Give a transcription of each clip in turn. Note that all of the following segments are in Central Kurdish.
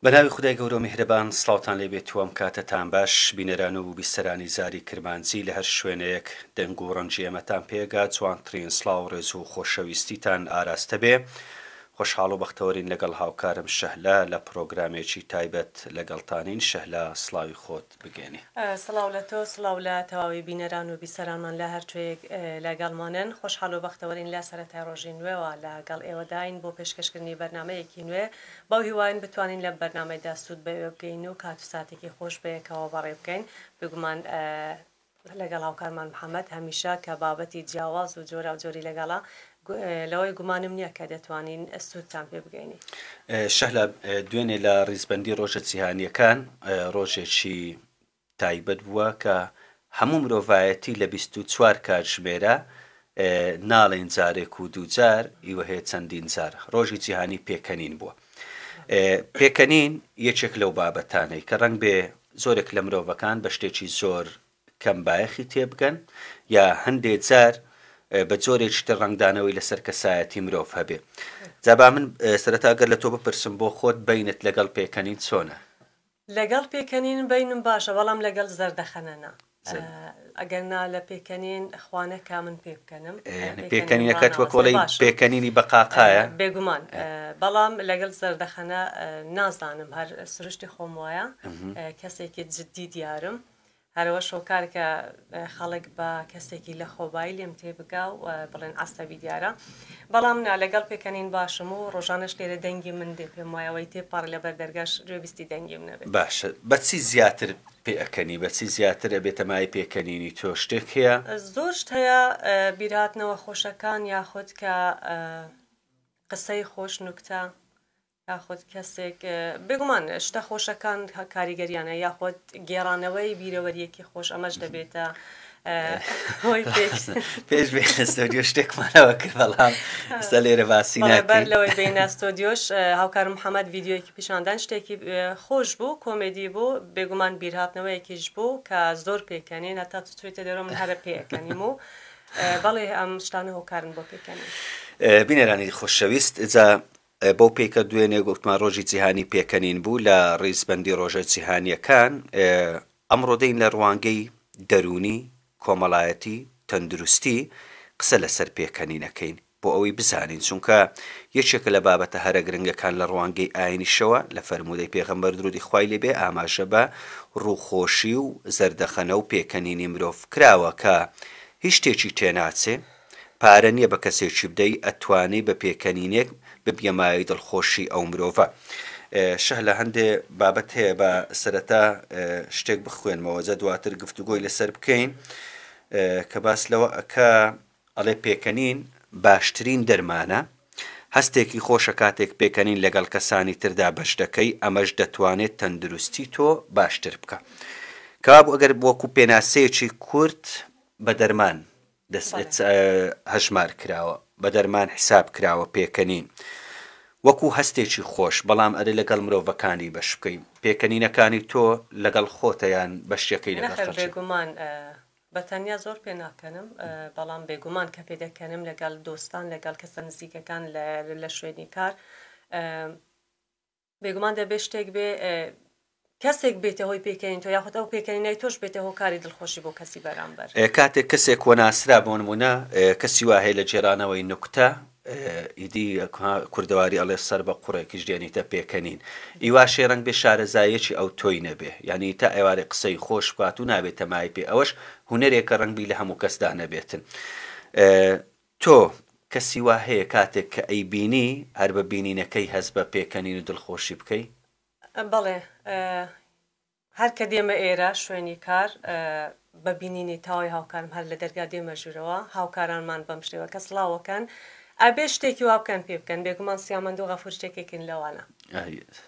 بەناوی خودای گەورە و میهرەبان سڵاوتان لێبێت و ئەم کاتەتان باش بینەران و بیسەرانی زاری کرمانجی لە هەر شوێنەیەک دەنگ و ڕەنجی ئێمەتان پێگات جوانترین سڵاو و ڕێز و خۆشەویستیتان ئاراستە بێ. خۆشحاڵ و بەختەوەرین لەگەڵ هاوکارم شەهلا لە پرۆگرامێکی تایبەت لەگەڵتانین. شەهلا سڵاوی خۆت بگێنی. سڵاو لە تۆ، سڵاو لە تەواوی بینەران و بیسەرانمان لە هەرکوێک لەگەڵمانن. خۆشحاڵ و بەختەوەرین لە سەرەتای ڕۆژی نوێەوە لەگەڵ ئێوەداین بۆ پێشکەشکردنی بەرنامەیەکی نوێ. باو هیواین بتوانین لە بەرنامەیدا سوود بەوێ بگەین و کات و ساتێکی خۆش بەیەکەوە بەڕێ بکەین. بگومان لەگەڵ هاوکارمان محەممەد هەمیشە کە بابەتی جیاواز و جۆرا و جۆری لەگەڵا لەوەی گومانم نییە کە دەتوانین سوودتان پێ بگەینی. شەهلا دوێنێ لە ڕیزبەندی ڕۆژە جیهانیەکان ڕۆژێکی تایبەت بووە کە هەموو مرۆڤایەتی لە 24 کاتژمێرە ناڵێن جارێک و دووجار ئیوە هەیە چەندین جار ڕۆژی جیهانی پێکەنین بووە. پێکەنین یەکێک لەو بابەتانەی کە ڕەنگ بێ زۆرێک لە مرۆڤەکان بە شتێکی زۆر کەم بایەخی تێبگەن یا هەندێک جار بە جۆرێکی تر ڕنگدانەوەی لەسەر کەسایەتی مرۆڤ هەبێ. جابا من سەرەتاگەر لە تۆ بپرسم بۆ خۆت بینت لەگەڵ پێکەنین چۆنە؟ لەگەڵ پێکەنین بینم باشە، بەڵام لەگەڵ زەردەخەنەنا. ئەگەرنا لە پێکەنین خوانەکە من پێ بکەنم پێکەنینەکەت وەکۆڵی پێکەنینی بەقاقایە بێگومان، بەڵام لەگەڵ زەردەخەنە نازانم هەر سروشتی خۆم وایە کەسێکی جددی دیارم. هەروە شۆکارکە خەڵک بە کەسێکی لە خۆبایی لێم تێبگا و بڵێن ئاستەوی دیارە، بەڵام لەگەڵ پێکەنین باشم و ڕۆژانەش لێرە دەنگی من دێ پێم وایەوەی تێپەڕ لە بەردەرگاش ڕێویستی دەنگیم نەبێت. باشە، بەچی زیاتر پێەکەنی بەچی زیاتر ئەبێتە مای پێکەنینی تۆ شتێک هەیە؟ زۆر شت هەیە، بیرهاتنەوە خۆشەکان یاخود کە قسەی خۆش نوکتە یاخود کەسێک بگومان شتە خۆشەکان کاریگەریانە یاخود گێڕانەوەی بیرەوەریەکی خۆش ئەمەش دەبێتە پێش بێنە شتێکمانەوە کرد، بەڵام ئێستا لێرە باسی ناکەین. لەوەی بینە ستۆدیۆش هاوکارم محەممەد ڤیددیۆیەکی پیشاندان شتێکی خۆش بوو، کۆمێدی بوو، بێگومان بیرهاتنەوەیەکیش بوو کە زۆر پێکەنین، هەتا توێتە دەرەوە من هەرە پێەکەنیم و بەڵێ ئەم شتانە هۆکارن بۆ پێکەنین. بینەرانی خۆشەویست، ئجا بەو پێکە دوێنێ گوتمان ڕۆژی جیهانی پێکەنین بوو لە ڕیزبەندی ڕۆژە جیهانیەکان. ئەمڕۆ دەین لە ڕوانگەی دەرونی کۆمەڵایەتی تەندروستی قسە لەسەر پێکەنینەکەین بۆ ئەوەی بزانین، چونکە یەکێکە لە بابەتە هەرە گرنگەکان لە ڕوانگەی ئاینیشەوە لە فەرموودەی پێغەمبەر درودی خوای لێبێ ئاماژە بە ڕووخۆشی و زەردەخەنە و پێکەنینی مرۆڤ کراوە کە هیچ شتێکی تێناچێ، پارە نییە بە کەسێکی بدەی ئەتوانێ بە پێکەنینێک ببیەمای دڵخۆشی ئەو مرۆڤە. شەه لە هەندێ بابەت هەیە بە سەرەتا شتێک بخوێنمەوە جە دواتر گفتوگۆی لەسەر بکەین کە باس لەوە ئەکا ئەڵێ پێکەنین باشترین دەرمانە، هەستێکی خۆشە کاتێک پێکەنین لەگەڵ کەسانی تردا بەش دەکەی، ئەمەش دەتوانێت تەندروستی تۆ باشتر بکە. کەوابوو ئەگەر وەکو پێناسەیەکی کورت بە دەرمان هەژمار کراوە، بە دەرمان حساب کراوە پێکەنین وەکو هەستێکی خۆش، بەڵام ئەرێ لەگەڵ مرۆڤەکانی بەش بکەین. پێکەنینەکانی تۆ لەگەڵ خۆتەیان بەشەکەی لەگەڵ بێگومان بە تەنیا زۆر پێ ناکەنم، بەڵام بێگومان کە پێدەکەنم لەگەڵ دۆستان لەگەڵ کەسە نزیکەکان لە شوێنی کار. بێگومان دەبێ شتێک بێ کەسێک بێتە هۆی پێکەنین تۆ یاخود ئەو پێکەنینای تۆش بێتە هۆکاری دڵخۆشی بۆ کەسی بەرامبەر. کاتێک کەسێک وەناسرا بۆ نمونە کەسی وا هەیە لە جێرانەوەی نوکتە ئیدی کوردەواری ئەڵێ سەر بە قوڕێکیش دێنیتە پێکەنین، ئیوا شێڕنگ بێ شارەزایەکی ئەو تۆی نەبێ، یعنی تا ئێوارێ قسەی خۆش بکات و نابێتە مای پێ، ئەوەش هونەرێکە ڕەنگبی لە هەموو کەسدا نەبێتن. تۆ کەسی وا هەیە کاتێک کە ئەی بینی هەر بە بینینەکەی هەست بە پێکەنین و دڵخۆشی بکەی؟ بەڵێ، هەر کە دێمە ئێرە شوێنی کار بە بینینی تاوای هاوکارم هەر لە دەرگا دێمە ژوورەوە هاوکارانمان بەم شێوە کە سڵاوەکەن ئەبێ شتێکی وا بکەن پێ بکەن، بێگومان سیامەند و غەفور شتێکێکن لەوانە،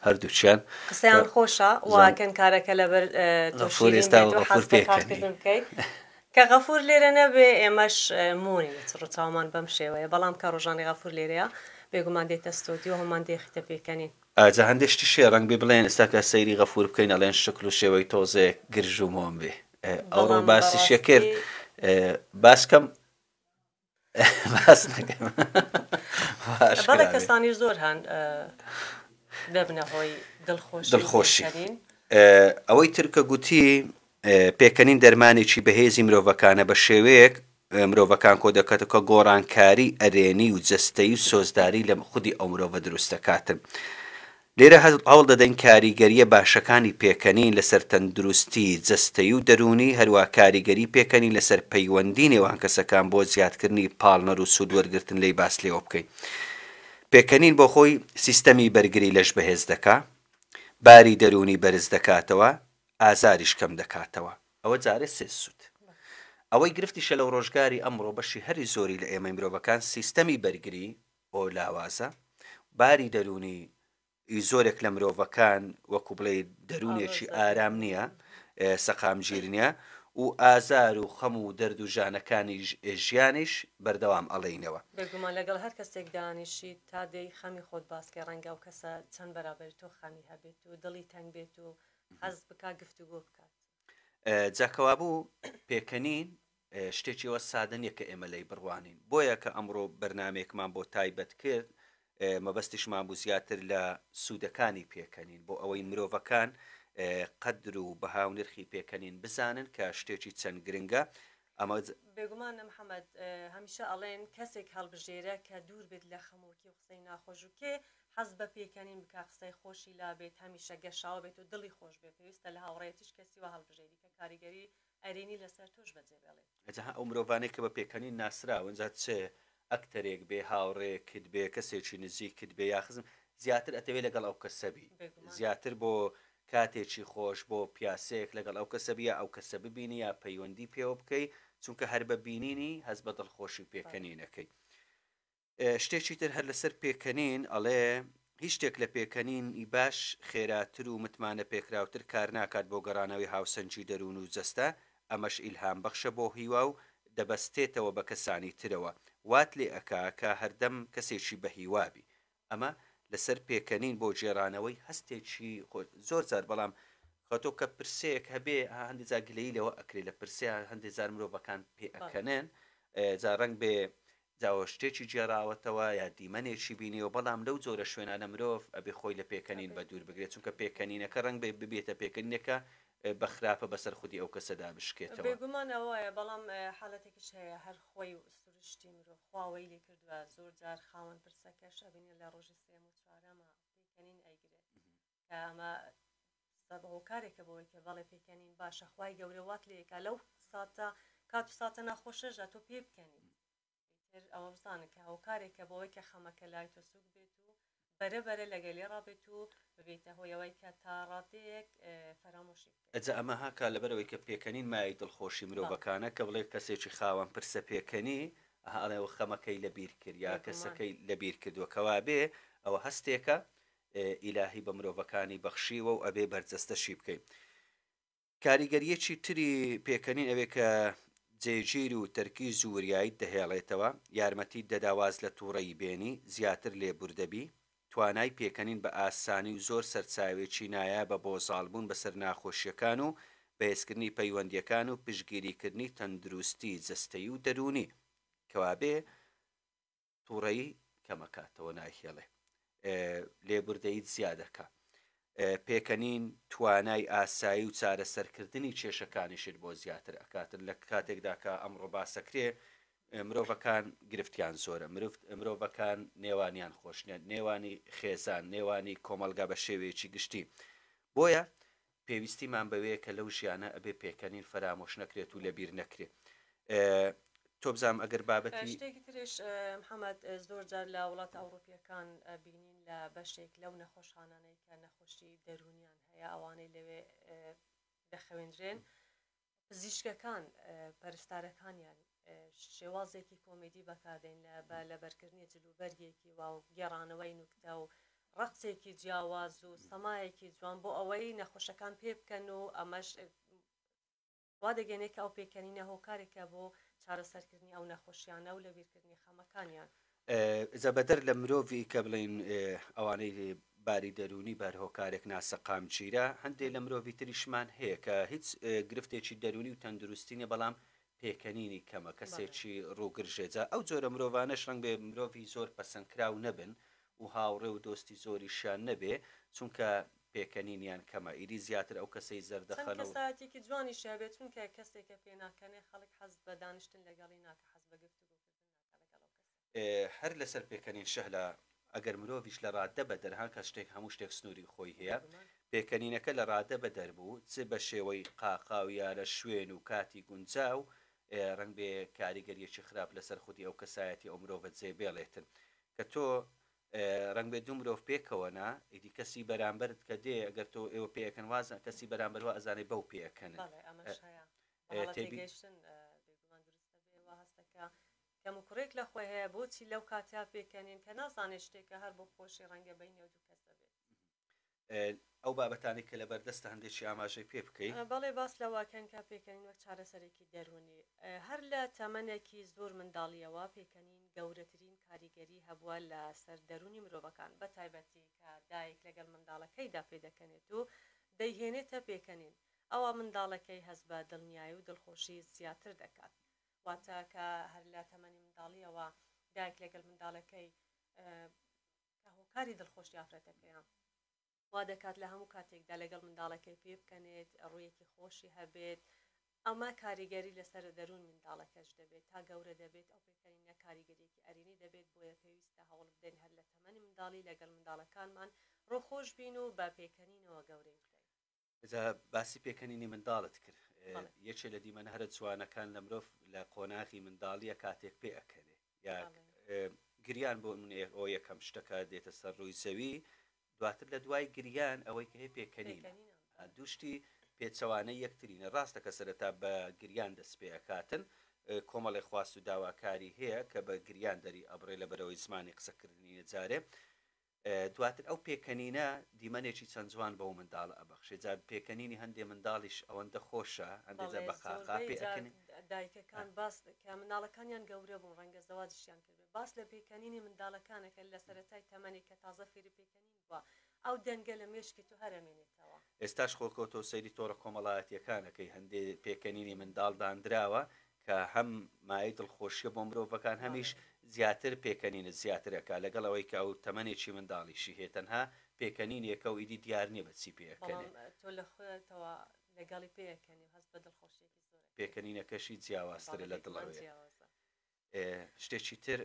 هەردووچیان قسەیان خۆشە واکەن کارەکە لەبەر بکەیت کە غەفور لێرە نەبێ ئێمەش مونی ڕووچاومان بەم شێوەیە، بەڵام کە ڕۆژانی غەفور لێرەیە بێگومان دێتە ستۆدیۆ هەمان دێخیتە پێکەنین. ئاجا هەندێشتی شێ ڕەنگ بێ بڵێن ئێستا کە سەیری غەفور بکەین ئەڵێن شکل و شێوەی تۆزێک گرژ و مۆم بێ، ئەوڕۆ باسی شێکرد باسکەم باس نەکەم بەڵێ کەسانی زۆر هەن ببنە هۆی دڵخۆشی ئەوەی ترکە گوتی پێکەنین دەرمانێکی بەهێزی مرۆڤەکانە بە شێوەیەک مرۆڤەکان کۆ دەکاتەوە گۆڕانکاری ئەرێنی و جەستەیی و سۆزداری لە خودی ئەو مرۆڤە دروست دەکاتن. لێرە هەوڵ دەدەین کاریگەریە باشەکانی پێکەنین لەسەر تەندروستی جەستەیی و دەرونی، هەروە کاریگەری پێکەنین لەسەر پەیوەندی نێوان کەسەکان بۆ زیادکردنی پاڵنەر و سوود وەرگرتن لی باس لێوە بکەین. پێکەنین بۆ خۆی سیستەمی بەرگری لەش بەهێز دەکا، باری دەرونی بەرز دەکاتەوە، ئازاریش کەم دەکاتەوە. ئەوە جارێ سێ سوود. ئەوەی گرفتیشە لەو ڕۆژگاری ئەمڕۆ بەشی هەری زۆری لە ئێمە مرۆڤەکان سیستەمی بەرگری بۆ لاوازە، باری دەرونی زۆرێک لە مرۆڤەکان وەکو بڵێ دەرونێکی ئارام نییە، سەقامگیر نییە و ئازار و خەم و دەرد و ژانەکانی ژیانیش بەردەوام ئەڵێینەوە. بێگومان لەگەڵ هەر کەسێک دانیشی تا دەی خەمی خۆت باسکە ڕەنگە و کەسە چەند بەرابەر تۆ خەمی هەبێت و دڵی تەنگ بێت و حەز بکات گفتوگۆ بکات. جاکەوا بوو پێکەنین شتێکیەوە سادە نییە کە ئێمە لەی بڕوانین، بۆیە کە ئەمڕۆ بەرنمێکمان بۆ تایبەت کرد مەبەستیشمان بوو زیاتر لە سوودەکانی پێکەنین بۆ ئەوەی مرۆڤەکان قەدر و بەهاو نرخی پێکەنین بزانن کە شتێکی چەند گرنگە. ئەمە بێگومانە محەممەد هەمیشە ئەڵێن کەسێک هەڵبژێرە کە دوور بێت لە خەمۆکی و قسەی ناخۆش و کێ حەز بە پێکەنین بکە قسەی خۆشی لا بێت هەمیشە گەشاو بێت و دڵی خۆش بێت پێویستە لە هاوڕێتیش کەسی وە هەڵبژێری کە کاریگەری ئەرێنی لەسەر تۆش بەجێ بێڵێ. ئەو مرۆڤانێک کە بە پێکەنین ناسراون جات چێ ئەکتەرێک بێ، هاوڕێکت بێ، کەسێکی نزیکت بێ، یاخزم زیاتر ئەتەوێت لەگەڵ ئەو کەسەبی، زیاتر بۆ کاتێکی خۆش بۆ پیاسەیەک لەگەڵ ئەو کەسەبیە ئەو کەسە ببینی یا پەیوەندی پێوە بکەی، چونکە هەر بە بینینی هەز بە دڵخۆشی پێکەنینەکەی. شتێکی تر هەر لەسەر پێکەنین ئەڵێ هیچ شتێک لە پێکەنینی باش خێراتر و متمانە پێکراوتر کار ناکات بۆ گەڕانەوەی هاوسەنجی دەروون و جەستە، ئەمەش ئیلهام بەخشە بۆ هیوا و دەبەستێتەوە بە کەسانی ترەوە، وات لێ ئەکا کە هەردەم کەسێکی بە هیوابی. ئەمە لەسەر پێکەنین بۆ جێرانەوەی هەستێکی زۆر جار بەڵام خۆتۆ کە پرسەیەک هەبێ هەندی جا گلەیی لەوە ئەکرێت لە پرسەیە هەندێک جار مرۆڤەکان پێ ئەکەنێن جا ڕەنگ بێ جاوە شتێکی جێراوەتەوە یا دیمەنێکی بینیەوە، بەڵام لەو جۆرە شوێنانە مرۆڤ ئەبێ خۆی لە پێکەنین بە دوور بگرێت، چونکە پێکەنینەکە ڕەنگ بێ ببێتە پێکەنینەکە بەخراپە بەسەر خودی ئەو کەسەدا بشکێتەوە. بێگومان ئەوەیە، بەڵام حاڵەتێکیش هەیە هەر خۆی سروشتی مرۆڤ خواوەی لێ کردووە زۆر جار خاوەن پرسەکەش ئەبینێ لە ڕۆژی سێم و چوارەمە پێکەنین ئەیگرێت کە ئەمە هۆکارێکە بۆی کە بەڵێ پێکەنین باشە خوای گەورە وات لێکە لەو ساتە کات و ساتە ناخۆشەژە تۆ پێ بکەنی ئەوە بزانە کە هۆکارێکە بۆەوەی کە خەمەکە لای تۆ سوک بێت و بەرەبەرە لەگەلێ ڕابێت و ببێتە هۆیەوەی کە تا ڕادەیەک فەرامۆشی ئەجا ئەمە هاکە لەبەرەوەی کە پێکەنین مای دڵخۆشی مرۆڤەکانە کە بڵێ کەسێکی خاوەن پرسە پێکەنی ئەڵێەوە خەمەکەی لەبیر کرد یا کەسەکەی لەبیر کردووەکەوا بێ ئەوە هەستێکە ئیلاهی بە مرۆڤەکانی بەخشیوە و ئەبێ بەرجەستەشی بکەین. کاریگەریەکی تری پێکەنین ئەوێ کە جێگیر و تەرکیز و وریایی دەهێڵێتەوە، یارمەتی دەداواز لە تووڕەی بێنی زیاتر لێبوردەبی، توانای پێکەنین بە ئاسانی و زۆر سەرچاوێکی نایابە بۆ زاڵبوون بەسەر ناخۆشیەکان و بەهێزکردنی پەیوەندیەکان و پشگیریکردنی تەندروستی جەستەیی و دەرونی کەوابێ تووڕەیی کەمەکاتەوە ناهێڵێ، لێبوردەیت زیادەکە. پێکەنین توانای ئاسایی و چارەسەرکردنی کێشەکانیشت بۆ زیاتر ئەکاتن لە کاتێکدا کە ئەمڕۆ باسەکرێ مرۆڤەکان گرفتیان زۆرە، مرۆڤەکان نێوانیان خۆشنیان، نێوانی خێزان، نێوانی کۆمەلگا بە شێوەیەکی گشتی، بۆیە پێویستیمان بەوەیە کە لەو ژیانە ئەبێ پێکەنین فەرامۆش نەکرێت و لەبیر نەکرێت. تۆ بزانم ئەگەر بابەتی شتێکی ترش محەممەد زۆر جار لە وڵات ئەوروپیەکان بینین لە بەشێک لەو نەخۆشخانانەی کە نەخۆشی دەرونیان هەیە ئەوانەی لەوێ دەخەوێنرێن پزیشکەکان پەرستارەکانیان شێوازێکی کۆمێدی بەکاردێن لە بەرکردنی جلوبەرگێکی وا و گێڕانەوەی نوکتە و ڕقچێکی جیاواز و سەمایەکی جوان بۆ ئەوەی نەخۆشەکان پێ بکەن و ئەمەش وا دەگەێنێت کە ئەو پێکەنینە هۆکارێکە بۆ چارەسەرکردنی ئەو نەخۆشیانە و لەبیرکردنی خەمەکانیان. زەبەدەر لە مرۆڤی کە بڵین ئەوانەی باری دەرونی بەرهۆکارێک ناسەقامگیرە، هەندێک لە مرۆڤی تریشمان هەیە کە هیچ گرفتێکی دەرونی و تەندروستینە بەڵام پێکەنینی کەمە، کەسێکی ڕووگرژێجا ئەو جۆرە مرۆڤانەش ڕەنگ بێ مرۆڤی زۆر پەسەندکراو نەبن و هاوڕێ و دۆستی زۆریشیان نەبێ چونکە پێکەنینیان کەمە ئیدی زیاتر ئەو کەسەی زەردەخەن و ساعتێکی جوانی شابێت چونکە کەسێکە پێ ناکەنێ خەڵک حەز بە دانیشتن لەگەڵی ناکە حەز بە گفتوگۆکردن هەر لەسەر پێکەنین شەهلا ئەگەر مرۆڤیش لە ڕادە بە دەرهان کە شتێک هەموو شتێک سنووری خۆی هەیە پێکەنینەکە لە ڕادە بە دەربوو چ بە شێوەی قاقاویە لە شوێن و کاتی گونجاو ڕنگ بێ کاریگەریەکی خراپ لەسەر خودی ئەو کەسایەتی ئەو مرۆڤە جێبێڵێتن کە تۆ ڕنگ بێ دوو مرۆڤ پێکەوەنا ئیدی کەسی بەرامبەرت کە دێ ئەگەر تۆ ئێوە پێەکەن وازە کەسی بەرامبەرەوە ئەزانێ بەو پێەکەن کەم و کوڕێک لە خۆی هەیە بۆچی لەو کاتیا پێکەنین کە نازانێت شتێکە هەر بۆ خۆشی ڕەنگە بینی و دوو کەس دەبێت ئەو بابەتانی کە لە بەردەستە هەندێکی ئاماژەی پێ بکەیت بەڵێ باس لەواکەن کە پێکەنین وەک چارەسەرێکی دەرونی هەر لە تەمەنێکی زۆر منداڵیەوە پێکەنین گەورەترین کاریگەری هەبووە لە سەر دەرونی مرۆڤەکان بە تایبەتی کە دایک لەگەڵ منداڵەکەیدا پێ دەکەنێت و دەیهێنێتە پێکەنین ئەوە منداڵەکەی هەست بە دڵنیایی و دڵخۆشی زیاتر دەکات واتە کە هەر لە تەمەنی منداڵیەوە دایک لەگەڵ منداڵەکەی کە هۆکاری دڵخۆشی ئافرەتەکەیان وا دەکات لە هەموو کاتێکدا لەگەڵ منداڵەکەی پێ بکەنێت ڕوویەکی خۆشی هەبێت ئەمە کاریگەری لەسەر دەروون منداڵەکەش دەبێت تا گەورە دەبێت ئەو پێکەنینە کاریگەریەکی ئەرینی دەبێت بۆیە پێویستە هەوڵ بدەین هەر لە تەمەنی منداڵی لەگەڵ منداڵەکانمان ڕۆخۆش بین و بە پێکەنینەوە گەورەی بکەین باسی پێکەنینی منداڵت کرد یەکێ لە دیمەنە هەرە جوانەکان لە مرۆڤ لە قۆناغی منداڵیە کاتێک پێ ئەکەنێ یا گریان بۆ من ئەو یەکەم شتەکە دێتە سەر ڕووی زەوی دواتر لە دوای گریان ئەوەی کە هەیە پێکەنین دووشتی پێچەوانەی یەکترینە ڕاستە کە سەرەتا بە گریان دەست پێ ئەکاتن کۆمەڵی خواست و داواکاری هەیە کە بە گریان دەری ئەبڕێ لە بەرەوەی زمانی قسەکردنی نەجارێ دواتر ئەو پێکەنینە دیمەنێکی چەند جوان بەو منداڵ ئەبەخشێ جا پێکەنینی هەندێ منداڵیش ئەوەندە خۆشە هەندێک بە قاقا پێکەنین دایکەکان باس کە منداڵەکانیان گەورە بوون ڕەنگە زەواجیان کرد باس لە پێکەنینی منداڵەکانەکە لە سەرەتای تەمەنی کە تازە فێری پێکەنین بووە ئەو دەنگە لە مێشکی تو هەرەمێنێتەوە ئێستاش خۆکەوتۆ سەیری تۆڕە کۆمەڵایەتیەکانەکەی هەندێ پێکەنینی منداڵ دانراوە کە هەم مای دڵخۆشیە بۆ مرۆڤەکان هەمیش زیاتر پێکەنینە زیاترەکە لەگەڵ ئەوەی کە ئەو تەمەنێکی منداڵیشی هەیە تەنها پێکەنینێکە و ئیدی دیار نییە بە چی پێەکەنێ تۆ لە خۆتەوە لەگەڵی پێەکەنی هەست بە دڵخۆشیێکی زۆر پێکەنینەکەشی جیاوازترە لە دڵەوەی شتێکی تر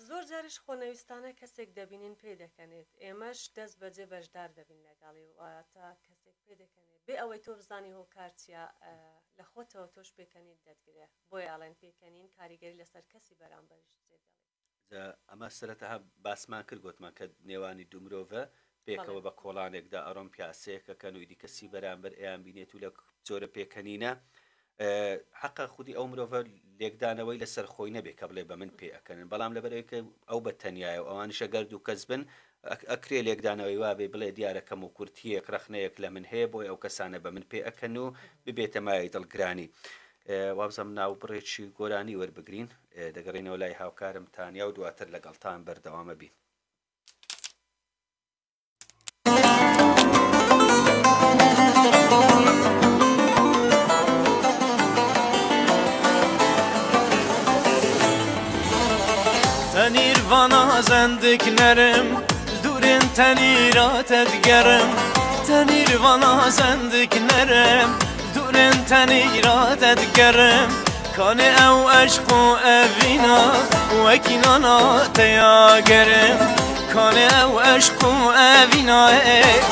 زۆر جاریش خۆنەویستانە کەسێک دەبینین پێ دەکەنێت ئێمەش دەست بەجێ بەشدار دەبین لەگەڵی واتە کەسێک پێ دەکەنێت بێ ئەوەی تۆ بزانی هۆکارچیە لە خۆتەوە تۆش پێکەنیت دەتگرێ بۆی ئاڵێن پێکەنین کاریگەری لەسەر کەسی بەرامبەریش ئەمە سەرەتەها باسمان کرد گوتمان کە نێوانی دوو مرۆڤە پێکەوە بە کۆڵانێکدا ئەڕۆم پیاسەیەکەکەن و ئیدی کەسی بەرامبەر ئەیان بینێت و لە جۆرە پێکەنینە حقا خودی ئەو مرۆڤە لێکدانەوەی لەسەر خۆی نەبێت کە بڵێ بە من پێ ئەکەنن بەڵام لەبەرەوەی کە ئەو بە تەنایە و ئەوانشە گەرد و کەس بن ئەکرێ لێکدانەوەی وابێ بڵێ دیارەکەم و کورتیەک ڕەخنەیەک لە من هەیە بۆی ئەو کەسانە بە من پێ ئەکەن و ببێتە مای دڵگرانی وابزەم ناو بڕێکی گۆرانی وەربگرین دەگەڕینەوە لای هاوکارم تانیا و دواتر لەگەڵتان بەردەوامە بین. Tenirvana zendiklerim durin tenirat edgerim Tenirvana zendiklerim durin tenirat edgerim Kane ev eşku evina vekinana teyagerim Kane ev eşku evina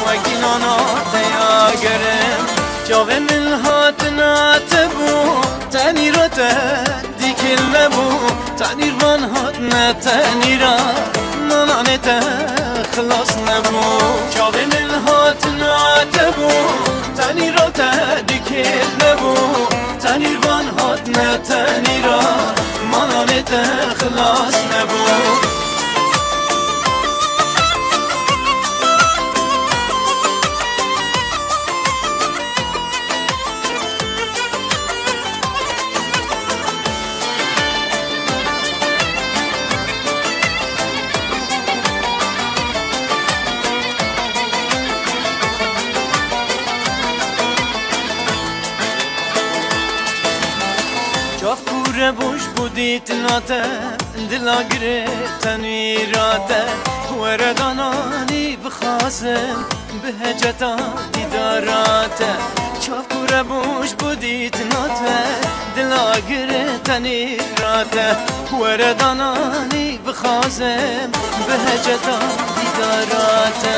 vekinana teyagerim Cave min hatına tebu tenirat edikil nebu Tenirvan hatne tenira nanane te khlas nebu Cave min hatına tebu tenirat edikil nebu Tenirvan hatne tenira nanane te khlas nebu boş بودیت ناته دلا تنیراته وردانانی بخواسم بهجتا دیداراته چاپور بوش بودیت ناته دلا تنیراته وردانانی بخواسم بهجتا دیداراته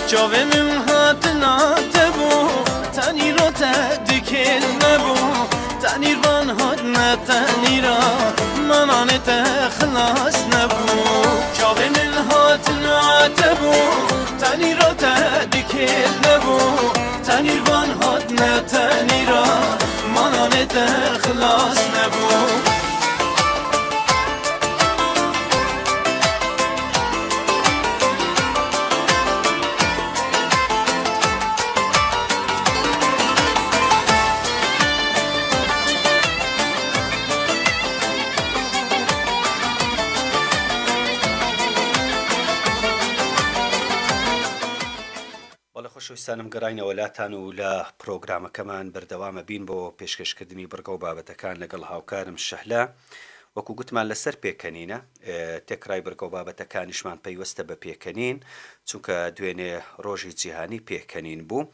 چاوه من هات ناته بو تنیراته دکل نبو تنیر وان هات نه تنیرا منانت خلاص نبو چاوه من هات ناتبو تنیرا تدکل نبو تنیر وان هات نه تنیرا منانت خلاص نبو خۆشەویستانم گەڕاینەوە لاتان و لە پرۆگرامەکەمان بەردەوامە بین بۆ پێشکەشکردنی بڕگە و بابەتەکان لەگەڵ هاوکارم شەهلا وەکو گوتمان لەسەر پێکەنینە تێکرای بڕگە و بابەتەکانیشمان پەیوەستە بە پێکەنین چونکە دوێنێ ڕۆژی جیهانی پێکەنین بوو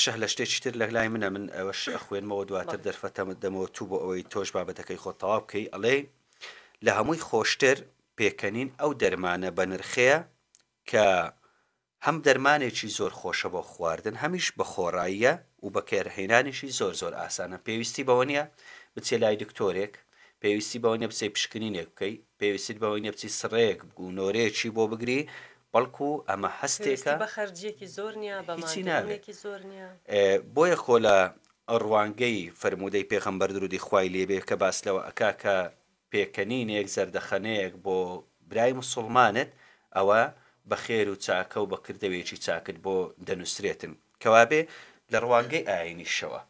شەهلا لە شتێکی تر لە لای منە من ئەوەش ئەخوێنمەوە دواتر دەرفەتەمەوە تو بۆ ئەوەی تۆش بابەتەکەی خۆ تەواو بکەی ئەڵێ لە هەمووی خۆشتر پێکەنین ئەو دەرمانە بە نرخەیە کە هەم دەرمانێکی زۆر خۆشە بۆ خواردن هەمیش بە خۆڕاییە و بەکارهێنانیشی زۆر زۆر ئاسانە پێویستی بەوە نیە بچێ لای دکتۆرێک پێویستی بەوە نیە بچێ پشکنینێک بکەی پێویستیت بەوەی نیە بچی سڕێک بگو نۆرەیەکی بۆ بگری بەڵکو ئەمە هەستێکە بە خەرجیەکی زۆر نییە بەمانێکی زۆر نییە بۆیە خۆ لە ڕوانگەی فەرموودەی پێغەمبەر درودی خوای لێبێ کە باس لەوە ئەکا کە پێکەنینێک زەردەخەنەیەک بۆ برای موسڵمانت ئەوە بەخێر و چاکە و بەکردەوێکی چاکت بۆ دەنووسرێتن کەوابێ لە ڕوانگەی ئاینیشەوە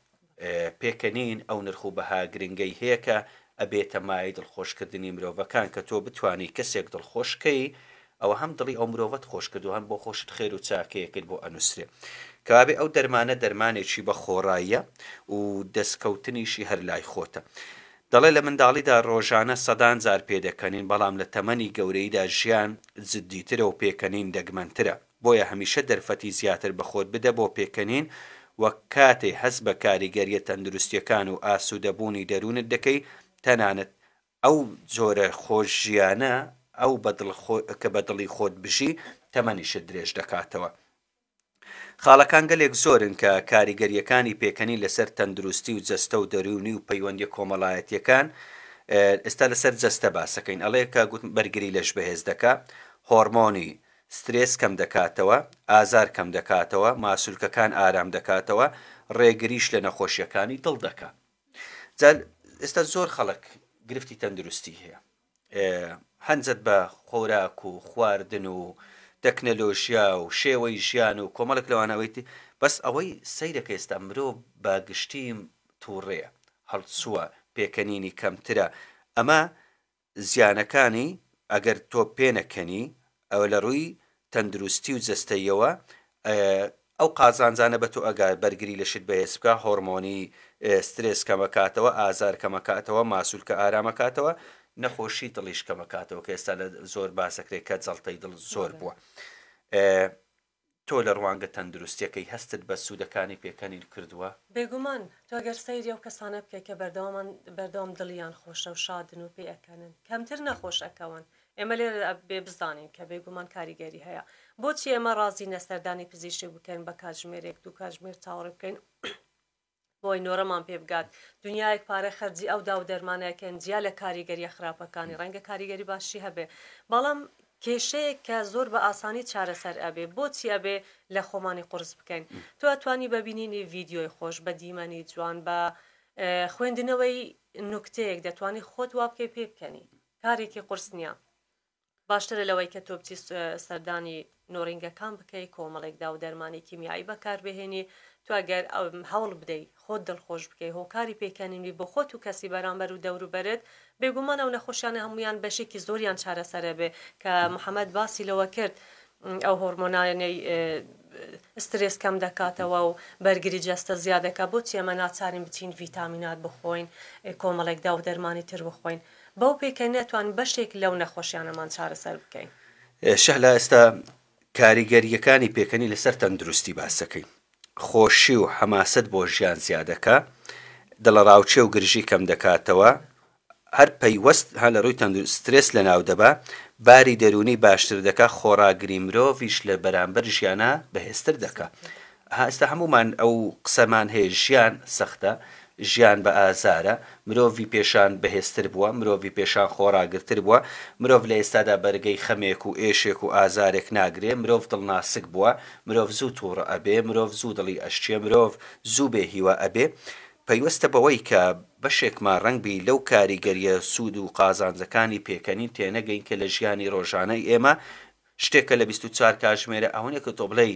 پێکەنین ئەو نرخ و بەها گرنگەی هەیە کە ئەبێتە مای دڵخۆشکردنی مرۆڤەکان کە تۆ بتانی کەسێک دڵخۆشکەی ئەوە هەم دڵی ئەو مرۆڤەت خۆش کردو هەم بۆ خۆشت خێر و چاکەیەکت بۆ ئەنووسرێ کەوابێ ئەو دەرمانە دەرمانێکی بە خۆڕاییە و دەستکەوتنیشی هەر لای خۆتە دەڵێ لە منداڵیدا ڕۆژانە سەدان جار پێدەکەنین بەڵام لە تەمەنی گەورەیدا ژیان جددیترە و پێکەنین دەگمەنترە بۆیە هەمیشە دەرفەتی زیاتر بە خۆت بدە بۆ پێکەنین وەک کاتێ هەست بە کاریگەریە تەندروستیەکان و ئاسوودەبوونی دەروونت دەکەی تەنانەت ئەو جۆرە خۆشیانە ئەو کە بە دڵی خۆت بژی تەمەنیشت درێژ دەکاتەوە خاڵەکان گەلێک زۆرن کە کاریگەریەکانی پێکەنی لەسەر تەندروستی و جەستە و دەرونی و پەیوەندی کۆمەڵایەتیەکان ئێستا لەسەر جەستە باسەکەین ئەڵێ کە گوتم بەرگری لەش بەهێز دەکا هۆرمۆنی سترێس کەم دەکاتەوە ئازار کەم دەکاتەوە ماسوولکەکان ئارام دەکاتەوە ڕێگریش لە نەخۆشیەکانی دڵ دەکات ئێستا زۆر خەڵک گرفتی تەندروستی هەیە هەنجت بە خۆراک و خواردن و تەکنەلۆژیا و شێوەی ژیان و کۆمەڵک لەوانەوەیتی بەس ئەوەی سەیرەکە ئێستا مرۆڤ بە گشتیم تووڕێە هەڵسووە پێکەنینی کەمترە ئەمە زیانەکانی ئەگەر تۆ پێنەکەنی ئەوە لە ڕووی تەندروستی و جەستەیەوە ئەو قازانجانە بە تۆ ئەگار بەرگری لەشت بەهێز بکە هۆرمۆنی سترێس کەمەکاتەوە ئازار کەمەکاتەوە ماسوولکە ئارامەکاتەوە نەخۆشی دڵیش کەمەکاتەوە کە ئێستا لە زۆر باسەکرێت کە جەڵتەی دڵ زۆر بووە تۆ لە ڕوانگە تەندروستیەکەی هەستت بە سوودەکانی پێکەنین کردووە بێگومان تۆ گەر سەیری ئەو کەسانە بکە کە بەردەوام دڵیان خۆشە و شادن و پێەکەنن کەمتر نەخۆش ئەکەون ئێمە لێرە بێ بزانین کە بێگومان کاریگەری هەیە بۆچی ئێمە ڕازی نەسەردانی پزیشک بکەین بە کاتژمێرێک دوو کاتژمێر چاوەڕێ بکەین بۆی نۆرەمان پێ بگات دنیایەک پارە خەرجی ئەو دا و دەرمانەکەن جیا لە کاریگەریە خراپەکانی ڕەنگە کاریگەری باشی هەبێ بەڵام کێشەیەک کە زۆر بە ئاسانی چارەسەر ئەبێ بۆچی ئەبێ لە خۆمانی قرس بکەین تۆ ئەتوانی ببینینی ڤیدیۆی خۆش بە دیمەنی جوان بە خوێندنەوەی نوکتەیەک دەتوانی خۆت وا بکەی پێ بکەنی کارێکی قرس نییە باشترە لەوەی کە تۆ بچی سەردانی نۆڕینگەکان بکەی کۆمەڵێکدا و دەرمانی کیمیایی بەکاربهێنی تو ئەگەر هەوڵ بدەیت خۆت دڵخۆش بکەی هۆکاری پێکەنینی بۆ خۆت و کەسی بەرامبەر و دەوروبەرت بێگومان ئەو نەخۆشیانە هەمویان بەشێکی زۆریان چارەسەرە بێ کە محەممەد باسی لەوە کرد ئەو هۆرمۆنانەی سترێس کەم دەکاتەوە و بەرگری جەستە زیادەکە بۆ چێمە ناچارین بچین ڤیتامینات بخۆین کۆمەڵێکدا و دەرمانی تر بخۆین بەو پێکەنی ئەتوان بەشێک لەو نەخۆشیانەمان چارەسەر بکەین. شەهلا ئێستا کاریگەریەکانی پێکەنی لەسەر تەندروستی باسەکەی خۆشی و حەماست بۆ ژیان زیادەکە دڵە ڕاوچێ و گرژی کەم دەکاتەوە هەر پەیوەست هە لە ڕووی تەندروست سترێس لە ناو دەبا باری دەرونی باشتر دەکا خۆراگری مرۆڤیش لە بەرامبەر ژیانە بەهێزتر دەکا. ئێستا هەمومان ئەو قسەمان هەیە ژیان سەختە ژیان بە ئازارە مرۆڤی پێشان بەهێزتر بووە مرۆڤی پێشان خۆراگرتر بووە مرۆڤ لە ئێستادا بەرگەی خەمێک و ئێشێک و ئازارێک ناگرێ مرۆڤ دڵناسک بووە مرۆڤ زوو تووڕە ئەبێ مرۆڤ زوو دڵی ئەشتێ مرۆڤ زوو بێ هیوە ئەبێ پەیوەستە بەوەی کە بەشێکمان ڕەنگبی لەو کاریگەریە سوود و قازانجەکانی پێکەنین تێنەگەین کە لە ژیانی ڕۆژانەی ئێمە شتێکە لە 24 کاتژمێرە ئەوەیە کە تۆ بڵێ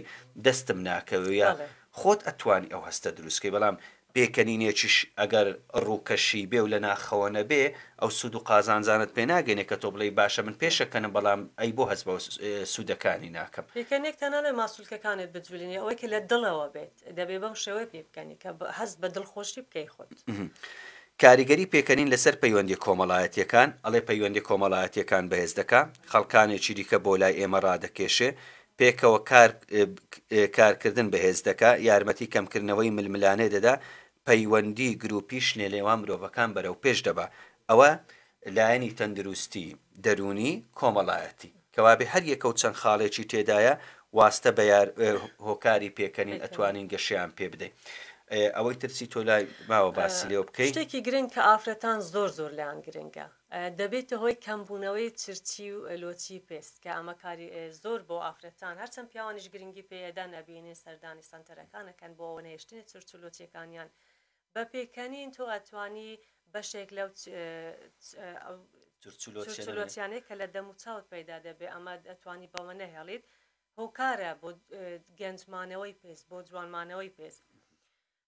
دەستم ناکەوێت خۆت ئەتوانی ئەو هەستە دروستکەی بەڵام پێکەنینێکیش ئەگەر ڕووکەشی بێ و لە ناخەوە نەبێ ئەو سوود و قازانجانت پێ ناگەنێ کە تۆ بڵێ باشە من پێشەکەنم بەڵام ئەی بۆ هەست بە سوودەکانی ناکەم. پێکەنێک تەنها لە ماسوولکەکانت بجوولێنێ ئەوەی کە لە دڵەوە بێت دەبێ بەم شێوەیە پێ بکەنی کە هەست بە دڵخۆشی بکەی خۆت. کاریگەری پێکەنین لەسەر پەیوەندی کۆمەڵایەتیەکان ئەڵێ پەیوەندی کۆمەڵایەتیەکان بەهێز دەکا خەڵکانێکی دیکە بۆ لای ئێمە ڕادەکێشێ پێکەوە کارکردن بەهێز دەکا یارمەتی کەمکردنەوەی ململانێ دەدا پەیوەندی گروپیش نێلێوان مرۆڤەکان بەرەو پێش دەبا ئەوە لایەنی تەندروستی دەرونی کۆمەڵایەتی کەوابێ هەر یەکە و چەند خاڵێکی تێدایە واستە بە هۆکاری پێکەنین ئەتوانین گەشیان پێ بدەین. ئەوەی ترسی تۆ لای ماوە باسی لێ بکەیت شتێکی گرنگ کە ئافرەتان زۆر لایەن گرنگە دەبێتە هۆی کەمبوونەوەی چرچی و لۆچی پێست کە ئەمە کاری زۆر بۆ ئافرەتان هەرچەند پیاوانیش گرنگی پێدا نەبینێ سەردانی سنتەرەکانەکەن بۆ ئەوە نێشتنی چرچ و لۆچیەکانیان بە پێکەنین تۆ ئەتوانی بەشێک لەو چرچلۆچیانەیە کە لە دەم و چاوت پەیدا دەبێ ئەمە ئەتوانی بەوە نەهێڵیت هۆکارە بۆ گەنجمانەوەی پێست بۆ جوانمانەوەی پێست.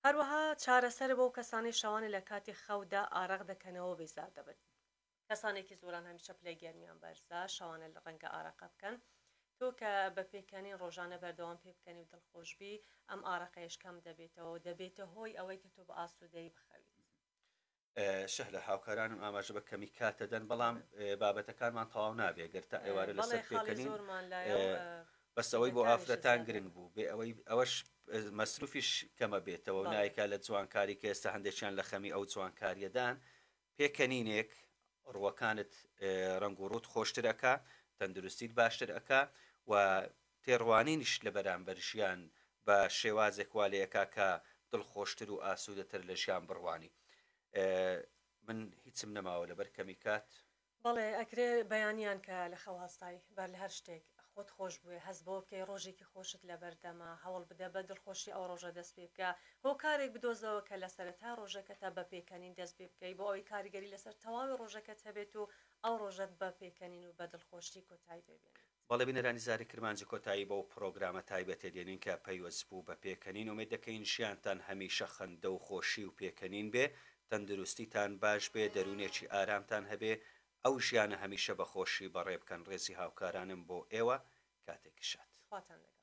هەروەها چارەسەر بۆ کەسانی شەوانە لە کاتی خەودا ئارەق دەکەنەوە بێزار دەبن کەسانێکی زۆران هەمیشە پلەی گەرمیان بەرزە شەوانە لە ڕەنگە ئارەقە بکەن تۆ کە بە پێکەنین ڕۆژانە بەردەوام پێ بکەنی و دڵخۆشبی ئەم ئارەقەیەش کەم دەبێتەوە دەبێتە هۆی ئەوەی کە تۆ بە ئاسوودەی بخەویت. شەه لە هاوکارانم ئاماژە بە کەمی کاتەدەن بەڵام بابەتەکانمان تەواو نابێ گەرتا ئێوارە لەسەر پێکەنین بەس ئەوەی بۆ ئافرەتان گرنگ بوو بێ ئەوەش مەسروفیش کەمە بێتەوە و نایکا لە جوانکاری کە ئێستا هەندێکیان لە خەمی ئەو جوانکاریەدان پێکەنینێک ڕووەکانت ڕنگ و ڕوت خۆشترەکە تەندروستیت باشتر ئەکا و تێڕوانینیش لە بەرامبەر ژیان بە شێوازێک والەیەکا کە دڵخۆشتر و ئاسوودەتر لە ژیان بڕوانی. من هیچم نەماوە لەبەر کەمی کات بەڵێ ئەکرێ بەیانیان کە لە خەواسایی بەر لە هەر شتێک خۆت خۆش بووێ هەست بۆ بکەی ڕۆژێکی خۆشت لە بەردەما هەوڵ بدە بە دڵخۆشی ئەو ڕۆژە دەست پێ بکە هۆکارێک بدۆزەوە کە لە سەرەتا ڕۆژەکەتە بە پێکەنین دەست پێ بکەی بۆ ئەوەی کاریگەری لەسەر تەواوی ڕۆژەکەت هەبێت و ئەو ڕۆژەت بە پێکەنین و بە دڵخۆشی کۆتایی پێبێنێت. بەڵێ بینەرانی زاری کرمانجی کۆتایی بۆ پرۆگرامە تایبەتێ دێنین کە پەیوەست بوو بە پێکەنین ومێد دەکەین ژیانتان هەمیشە خەندە و خۆشی و پێکەنین بێ تەندروستیتان باش بێ دەرونێکی ئارامتان هەبێ ئەو ژیانە هەمیشە بە خۆشی بەڕێ بکەن. ڕێزی هاوکارانم بۆ ئێوە کاتێکی شاد. خواتان لەگەڵ.